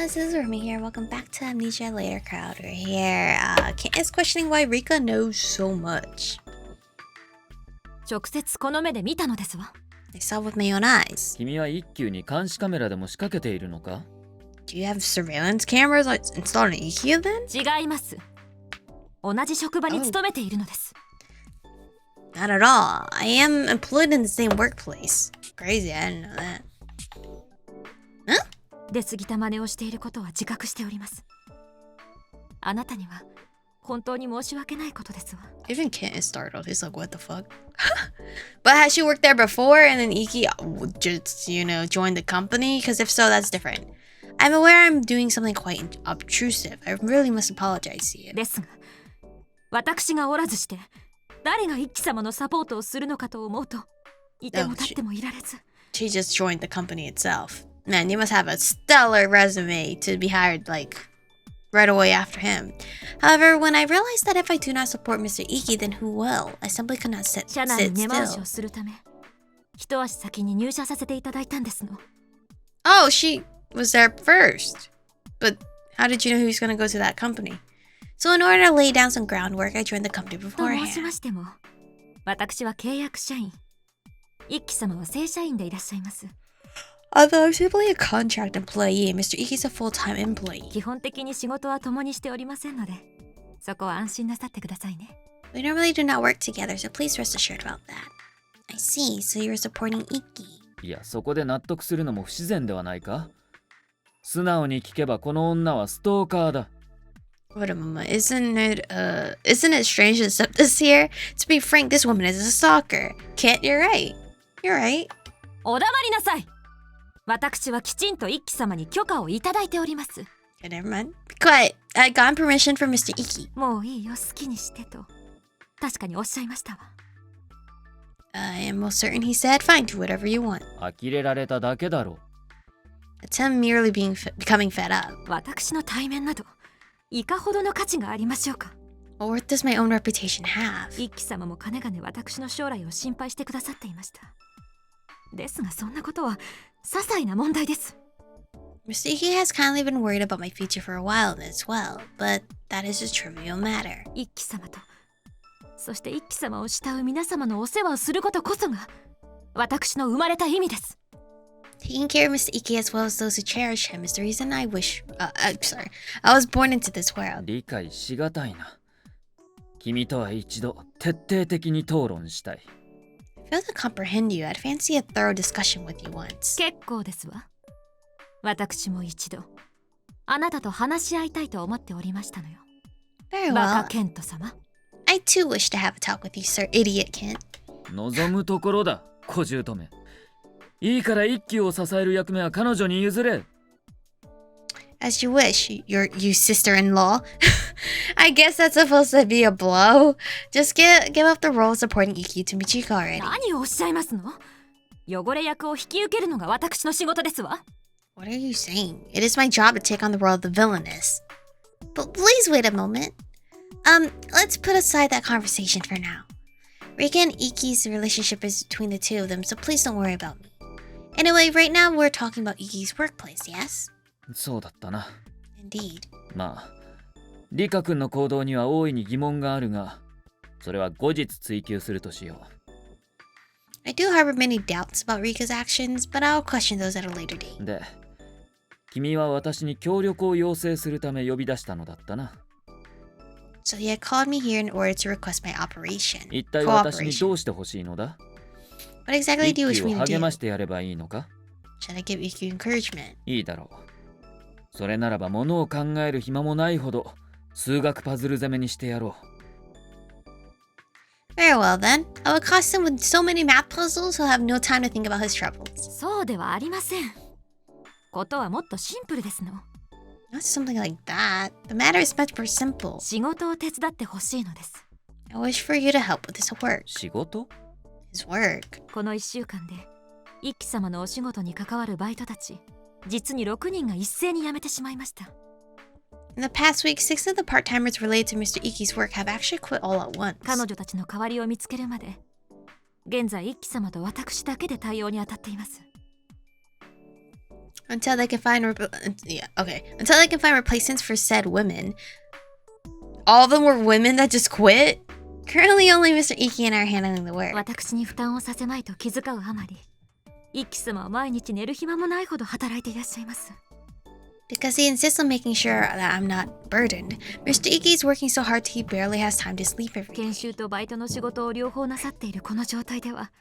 guys, this is Aromie here. Welcome back to Amnesia Later Crowd. We're here. Kent is questioning why Rika knows so much. 直接この目で見たのですわ。 I saw with my own eyes. 君は一級に監視カメラでも仕掛けているのか? Do you have surveillance cameras installed in Ikki then? 違います。同じ職場に勤めているのです。 Not at all. I am employed in the same workplace. Crazy, I didn't know that. Huh? 出過ぎた真似をしていることは自覚しております。あなたには本当に申し訳ないことですわ。 Even Kent is startled. He's like, what the fuck? But has she worked there before and then Ikki just, joined the company? Because if so, that's different. I'm aware I'm doing something quite obtrusive. I really must apologize to you. ですが、私がおらずして誰が一輝様のサポートをするのかと思うと、いても立ってもいられず。 She just joined the company itself. Man, you must have a stellar resume to be hired, right away after him. However, when I realized that if I do not support Mr. Ikki, then who will? I simply could not sit 社内に根回し still. をするため、一足先に入社させていただいたんですの。 Oh, she was there first. But how did you know he was going to go to that company? So in order to lay down some groundwork, I joined the company と申しま beforehand. しても、私は契約社員。一輝様は正社員でいらっしゃいます。 Although I'm simply a contract employee, Mr. Ikki's a full-time employee. 基本的に仕事は共にしておりませんので、そこは安心なさってくださいね。 We normally do not work together, so please rest assured about that. I see, so you're supporting Ikki. いや、そこで納得するのも不自然ではないか? 素直に聞けばこの女はストーカーだ。 Wait a moment, isn't it strange to accept this here? To be frank, this woman is a stalker. Kent, you're right. You're right. お黙りなさい。私はきちんと一輝様に許可をいただいております。 Okay, never mind. Be quiet. I got permission from Mr. Ikki. もういいよ、好きにしてと。確かにおっしゃいましたわ。 I am most certain he said, fine, do whatever you want. 呆れられただけだろう。 It's him merely becoming fed up. 私の対面など、いかほどの価値がありましょうか。 What worth does my own reputation have? 一輝様もかねがね私の将来を心配してくださっていました。ですがそんなことは些細な問題です。 Mr. Ikki has kindly been worried about my future for a while as well, but that is a trivial matter. 一輝様と、そして一輝様を慕う皆様のお世話をすることこそが私の生まれた意味です。 Taking care of Mr. Ikki as well as those who cherish him is the reason I was born into this world. 理解しがたいな。君とは一度徹底的に討論したい。 I fail to comprehend you. I'd fancy a thorough discussion with you once. 結構ですわ。私も一度あなたと話し合いたいと思っておりましたのよ。 Very バカ well. ケント様。 I too wish to have a talk with you, sir, idiot Kent. 望むところだ、小姑。いいから一級を支える役目は彼女に譲れ。 As you wish, you sister-in-law. I guess that's supposed to be a blow. Just give up the role of supporting Ikki to Michiko already. 何をおっしゃいますの？汚れ役を引き受けるのが私の仕事ですわ。 What are you saying? It is my job to take on the role of the villainess. But please wait a moment. Let's put aside that conversation for now. Rika and Ikki's relationship is between the two of them, so please don't worry about me. Anyway, right now we're talking about Ikki's workplace, yes? そうだったな。 Indeed. まあ、リカ君の行動には大いに疑問があるが、それは後日追求するとしよ I do harbor many doubts about Rika's actions, but I'll question those at a later date. う。で、君は私に協力を要請するため呼び出したのだったな。So he had called me here in order to request my operation. 一体私に Cooperation. どうしてほしいのだ? What exactly 一 do you wish 級を me to 励ま do? してやればいいのか? Should I give Ikki encouragement? いいだろう。それならば物を考える暇もないほど数学パズル攻めにしてやろう。 Very well then. I will accost him with so many math puzzles he'll have no time to think about his troubles. そうではありません。ことはもっとシンプルですの。 Not something like that. The matter is much more simple. 仕事を手伝ってほしいのです。 I wish for you to help with his work. 仕事? His work. この1週間で一輝様のお仕事に関わるバイトたち、実に6人が一斉に辞めてしまいました。 In the past week, 6 of the part-timers related to Mr. Ikki's work have actually quit all at once. 彼女たちの代わりを見つけるまで、現在一輝様と私だけで対応に当たっています。Until they can find until they can find replacements for said women. All of them were women that just quit? Currently only Mr. Ikki and I are handling the work. 私に負担をさせまいと気遣うあまり、一輝様は毎日寝る暇もないほど働いていらっしゃいます。Because he insists on making sure that I'm not burdened, Mr. Ikki is working so hard he barely has time to sleep every day. 研修とバイトの仕事を両方なさっているこの状態では、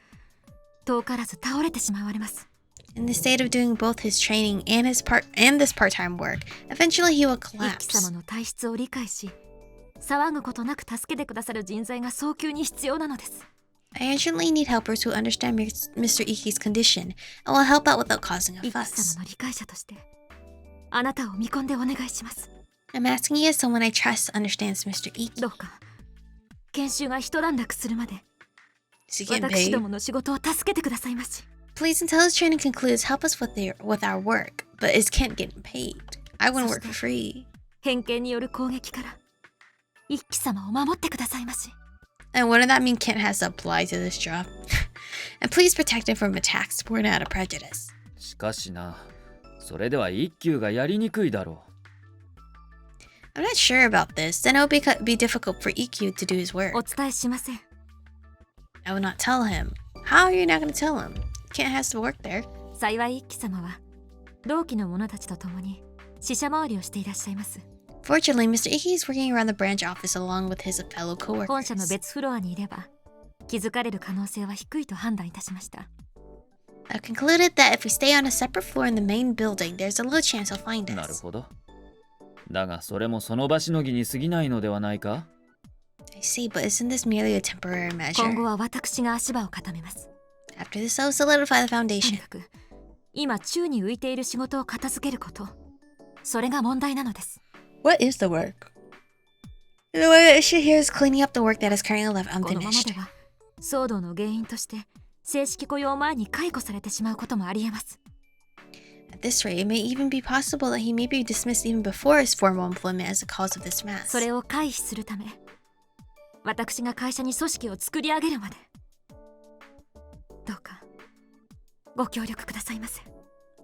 遠からず倒れてしまわれます。In the state of doing both his training and this part-time work, eventually he will 一輝 collapse. 様の体質を理解し、騒ぐことなく助けてくださる人材が早急に必要なのです。I urgently need helpers who understand Mr. Ikki's condition and will help out without causing a 一輝 fuss. 様の理解者として、あなたを見込んでお願いします。I'm asking you as someone I trust understands Mr. Ikki. どうか、研修が一段落するまで、 Is he getting 私 paid? どもの仕事を助けてくださいまし。 Please, until his training concludes, help us with our work. But is Kent getting paid? I wouldn't work for free. 偏見による攻撃から、一輝様を守ってくださいまし。 And wouldn't that mean Kent has to apply to this job? And please protect him from attacks born out of prejudice. しかしな、それでは一級がやりにくいだろ I'm not sure about this. Then it would be difficult for EQ to do his work. お伝えしません。 I will not tell him. How are you not going to tell him? Kent has to work there. 幸い一輝様は、同期の者たちと共に支社回りをしていらっしゃいます。 Fortunately, Mr. Ikki is working around the branch office along with his fellow 本社の coworkers. 別フロアにいれば、気づかれる可能性は低いと判断いたしました。 I've concluded that if we stay on a separate floor in the main building, there's a little chance he'll find う。なる us. ほど。だがそれもその場しのぎに過ぎないのではないか I see, but isn't this merely a temporary 今後 measure? は私が足場を固めます。 After this, I will solidify the とに foundation. かく、今宙に浮いている仕事を片付けること、それが問題なのです。 What is the work? The way issue here is cleaning up the work that is currently left このまま unfinished. では、騒動の原因として正式雇用前に解雇されてしまうこともありえます。 At this rate, it may even be possible that he may be dismissed even before his formal employment as a cause of this mess. それを回避するため、私が会社に組織を作り上げるまで、どうかご協力くださいませ。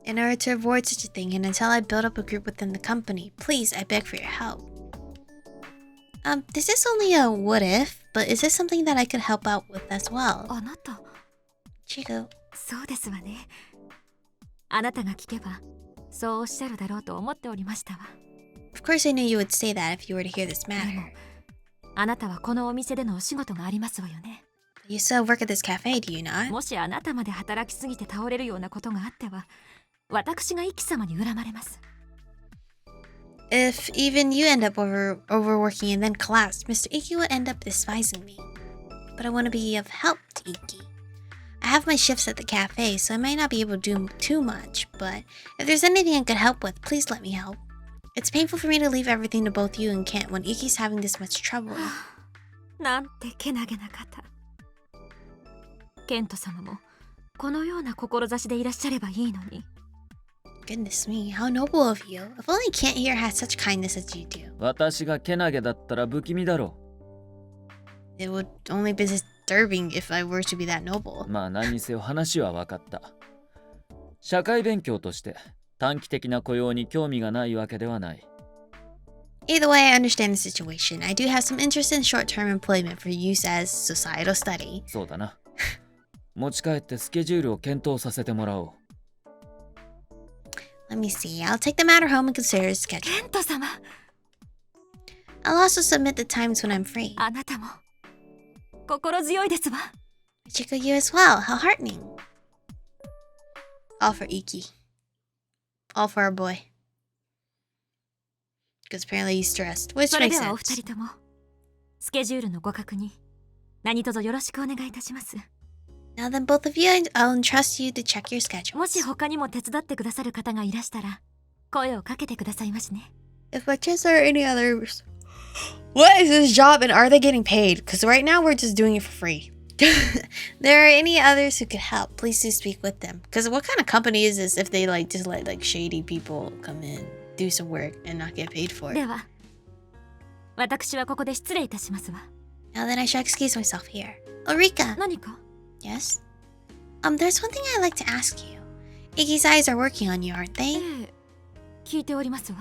In order to avoid such a thing, and until I build up a group within the company, please, I beg for your help. This is only a what if, but is this something that I could help out with as well? あなた、 Chico, そうですわね。あなたが聞けば、そうおっしゃるだろうと思っておりましたわ。 of course I knew you would say that if you were to hear this で matter. も、あなたはこのお店でのお仕事がありますわよね。 You still work at this cafe, do you not? もしあなたまで働きすぎて倒れるようなことがあっては、私が一輝様に恨まれます。 If even you end up overworking and then collapse, Mr. Ikki would end up despising me. But I want to be of help to Ikki. I have my shifts at the cafe, so I might not be able to do too much, but if there's anything I could help with, please let me help. It's painful for me to leave everything to both you and Kent when Ikki's having this much trouble. なんてけなげな方。ケント様もこのような志でいらっしゃればいいのに。 Goodness me, how noble of you. If only Kent here had such kindness as you do. 私がけなげだったら不気味だろ It would only be disturbing if I were to be that noble. う。まあ何にせよ話は分かった。社会勉強として短期的な雇用に興味がないわけではない。 Either way, I understand the situation. I do have some interest in short-term employment for use as societal study. そうだな。持ち帰ってスケジュールを検討させてもらおう。Let me see. I'll take the matter home and consider his ケ schedule. ント様、 I'll also submit the times when I'm free. あなたも心強いですわ。 Chico, you as well. How heartening. All for Ikki. All for our boy. Because apparently he's stressed, which それ makes ではお sense. 二人ともスケジュールのご確認、何卒よろしくお願いいたします。 Now then, both of you, I'll entrust you to check your もし schedules. 他にも手伝ってくださる方がいらしたら、声をかけてくださいましね。 If by chance there are any others... What is this job and are they getting paid? Because right now we're just doing it for free. There are any others who could help, please do speak with them. Because what kind of company is this if they just let shady people come in, do some work, and not get paid for it? では、私はここで失礼いたしますわ。 Now then, I shall excuse myself here. Ulrika! 何か？ Yes? There's one thing I'd like to ask you. Ikki's eyes are working on you, aren't え they? え、聞いておりますわ。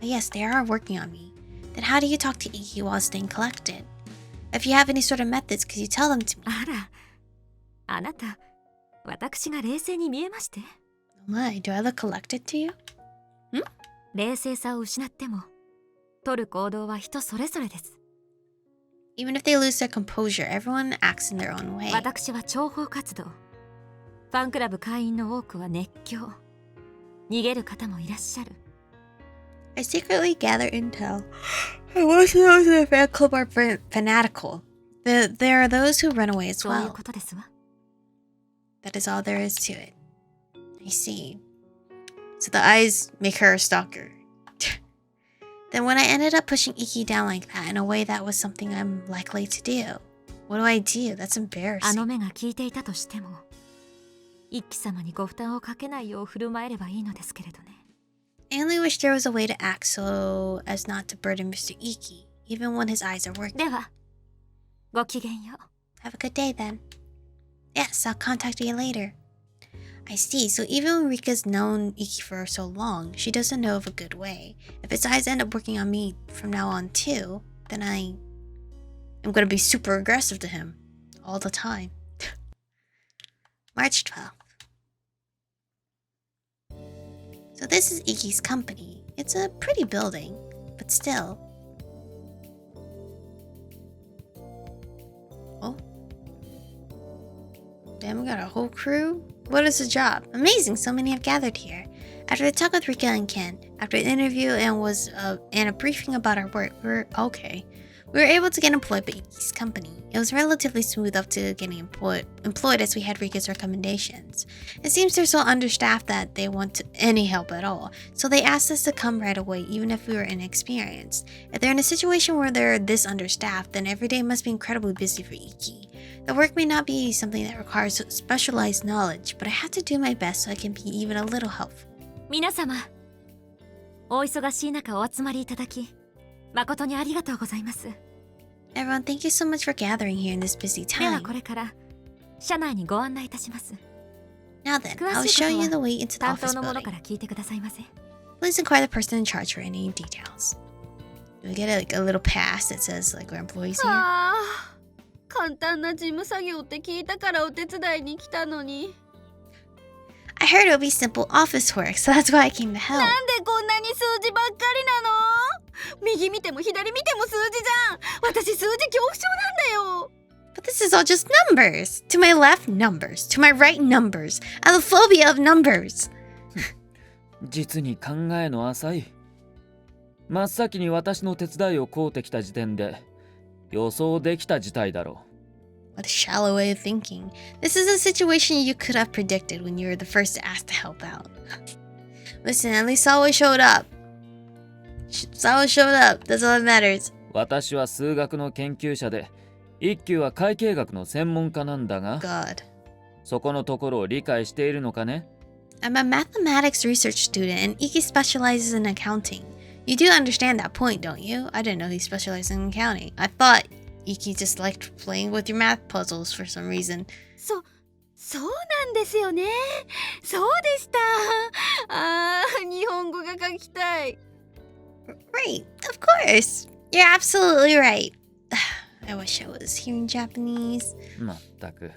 Yes, they are working on me. Then how do you talk to Ikki while staying collected? If you have any sort of methods, could you tell them to me? あら、あなた、私が冷静に見えまして。 Why? Do I look collected to you? 冷静さを失っても、取る行動は人それぞれです。 Even if they lose their composure, everyone acts in their own way. 私は諜報活動。ファンクラブ会員の多くは熱狂。逃げる方もいらっしゃる。 I secretly gather intel. And most of those in the fan club are fanatical. There are those who run away as そういう well. ことですわ。 That is all there is to it. I see. So the eyes make her a stalker. Then when I ended up pushing Ikki down like that in a way that was something I'm likely to do, what do I do? That's あ embarrassing. の目が聞いていたとしても、一輝様にご負担をかけないよう振る舞えればいいのですけれどね。 I only wish there was a way to act so as not to burden Mr. Ikki, even when his eyes are working. では、ごきげんよう。 Have a good day then. Yes, I'll contact you later. I see, so even when Rika's known Ikki for so long, she doesn't know of a good way. If his eyes end up working on me from now on too, then I'm gonna be super aggressive to him. All the time. March 12th. So this is Ikki's company. It's a pretty building, but still. Oh. Damn, we got a whole crew? What is the job? Amazing, so many have gathered here. After the talk with Rika and Ken, after the interview and a briefing about our work, we were able to get employed by Ikki's company. It was relatively smooth up to getting employed as we had Rika's recommendations. It seems they're so understaffed that they want any help at all, so they asked us to come right away even if we were inexperienced. If they're in a situation where they're this understaffed, then every day must be incredibly busy for Ikki. The work may not be something that requires specialized knowledge, but I have to do my best so I can be even a little helpful. 皆様、お忙しい中お集まりいただき、誠にありがとうございます。 Everyone, thank you so much for gathering here in this busy では time. これから社内にご案内いたします。 Now then, 詳 I'll しい show こと you the は way into the 担当 office の者 building. から聞いてくださいませ。 Please inquire the person in charge for any details. We get like a little pass that says like we're employees here. ああ、簡単な事務作業って聞いたからお手伝いに来たのに。 I heard it would be simple office work, so that's why I came to help. なんでこんなに数字ばっかりなの？右見ても左見ても数字じゃん。私数字恐怖症なんだよ。 But this is all just numbers. To my left, numbers. To my right, numbers. I have a phobia of numbers. 実に考えの浅い。真っ先に私の手伝いを請うてきた時点で予想できた事態だろう。 What a shallow way of thinking. This is a situation you could have predicted when you were the first to ask to help out. Listen, at least Sawa showed up. Sawa showed up. That's all that matters. 私は数学の研究者で、一級は会計学の専門家なんだが、 God. そこのところを理解しているのかね？ I'm a mathematics research student and Ikki specializes in accounting. You do understand that point, don't you? I didn't know he specialized in accounting. I thought Ikki just liked playing with your math puzzles for some reason. そうなんですよね。そうでした。ああ、日本語が書きたい。 Right, of course. You're absolutely right. I wish I was hearing Japanese. まったく。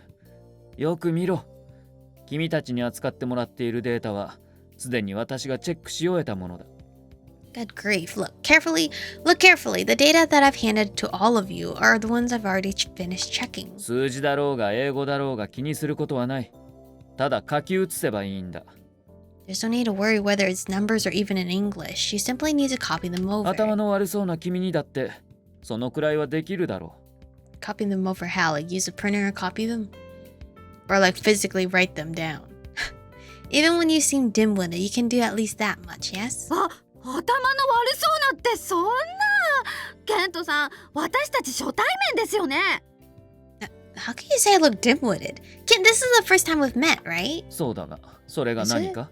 よく見ろ。君たちに扱ってもらっているデータは、すでに私がチェックし終えたものだ。Good grief. Look carefully. The data that I've handed to all of you are the ones I've already finished checking. 数字だろうが英語だろうが気にすることはない。ただ書き写せばいいんだ。There's no need to worry whether it's numbers or even in English. You simply need to copy them over. 頭の悪そうな君にだって、そのくらいはできるだろう。Copy them over how? Like use a printer and copy them? Or like physically write them down? Even when you seem dim-witted, you can do at least that much, yes? あ、頭の悪そうなってそんな。ケントさん、私たち初対面ですよね。How can you say I look dim-witted? Kid, this is the first time we've met, right? そうだが、それが何か？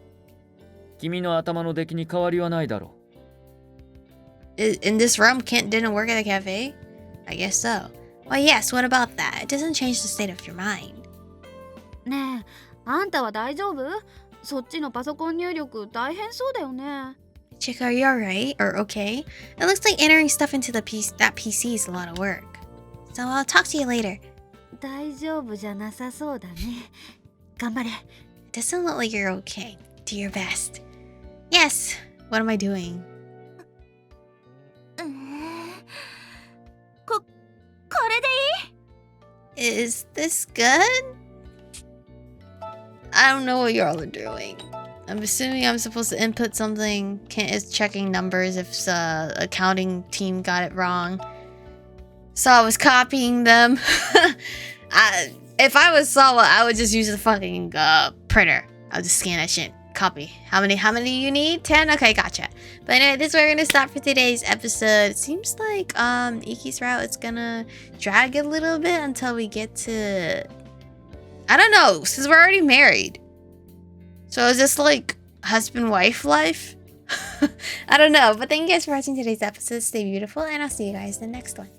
君の頭の出来に変わりはないだろう。In this room, Kent didn't work at the cafe? I guess so. Well, yes, what about that? It doesn't change the state of your mind. ねえ、あんたは大丈夫？そっちのパソコン入力大変そうだよね。 Chica, are you alright? Or okay? It looks like entering stuff into that PC is a lot of work. So I'll talk to you later. 大丈夫じゃなさそうだね。頑張れ。 It doesn't look like you're okay. Do your best. Yes. What am I doing? これでいい？ Is this good? I don't know what y'all are doing. I'm assuming I'm supposed to input something. It's checking numbers if the accounting team got it wrong. So I was copying them. If I was Sawa, I would just use the fucking printer. I'll just scan that shit. Copy. How many you need? 10? Okay, gotcha. But anyway, this is where we're gonna stop for today's episode. It seems like Ikki's route is gonna drag a little bit until we get to, I don't know, since we're already married. So is this like husband-wife life? I don't know. But thank you guys for watching today's episode. Stay beautiful, and I'll see you guys in the next one.